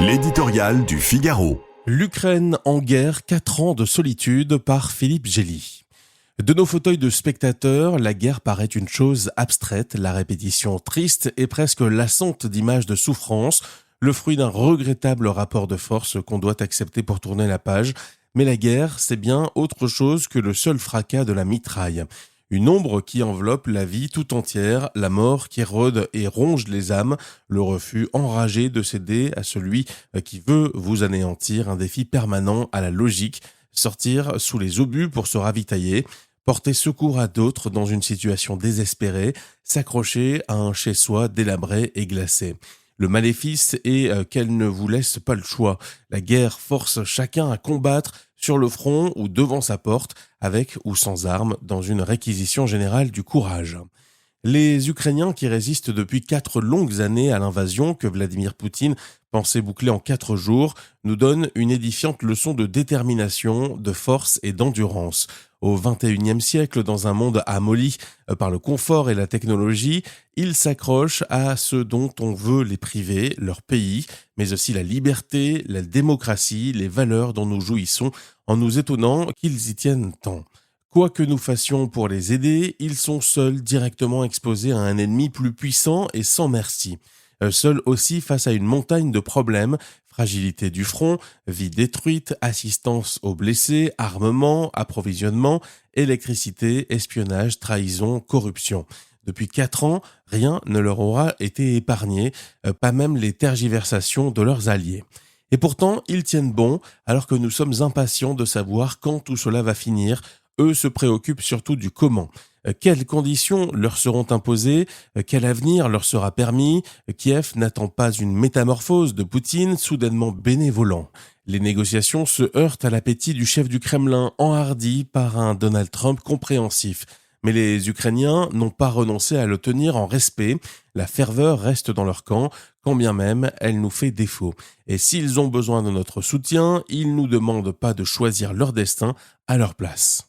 L'éditorial du Figaro. L'Ukraine en guerre, 4 ans de solitude par Philippe Gély. De nos fauteuils de spectateurs, la guerre paraît une chose abstraite, la répétition triste et presque lassante d'images de souffrance, le fruit d'un regrettable rapport de force qu'on doit accepter pour tourner la page. Mais la guerre, c'est bien autre chose que le seul fracas de la mitraille. Une ombre qui enveloppe la vie tout entière, la mort qui rôde et ronge les âmes, le refus enragé de céder à celui qui veut vous anéantir, un défi permanent à la logique, sortir sous les obus pour se ravitailler, porter secours à d'autres dans une situation désespérée, s'accrocher à un chez-soi délabré et glacé. Le maléfice est qu'elle ne vous laisse pas le choix. La guerre force chacun à combattre sur le front ou devant sa porte, avec ou sans armes, dans une réquisition générale du courage. Les Ukrainiens qui résistent depuis 4 longues années à l'invasion que Vladimir Poutine pensait boucler en 4 jours nous donnent une édifiante leçon de détermination, de force et d'endurance. Au XXIe siècle, dans un monde amolli par le confort et la technologie, ils s'accrochent à ce dont on veut les priver, leur pays, mais aussi la liberté, la démocratie, les valeurs dont nous jouissons, en nous étonnant qu'ils y tiennent tant. Quoi que nous fassions pour les aider, ils sont seuls directement exposés à un ennemi plus puissant et sans merci. Seuls aussi face à une montagne de problèmes, fragilité du front, vie détruite, assistance aux blessés, armement, approvisionnement, électricité, espionnage, trahison, corruption. Depuis 4 ans, rien ne leur aura été épargné, pas même les tergiversations de leurs alliés. Et pourtant, ils tiennent bon, alors que nous sommes impatients de savoir quand tout cela va finir. Eux se préoccupent surtout du comment. Quelles conditions leur seront imposées? Quel avenir leur sera permis? Kiev n'attend pas une métamorphose de Poutine soudainement bénévolant. Les négociations se heurtent à l'appétit du chef du Kremlin, enhardi par un Donald Trump compréhensif. Mais les Ukrainiens n'ont pas renoncé à le tenir en respect. La ferveur reste dans leur camp, quand bien même elle nous fait défaut. Et s'ils ont besoin de notre soutien, ils ne nous demandent pas de choisir leur destin à leur place.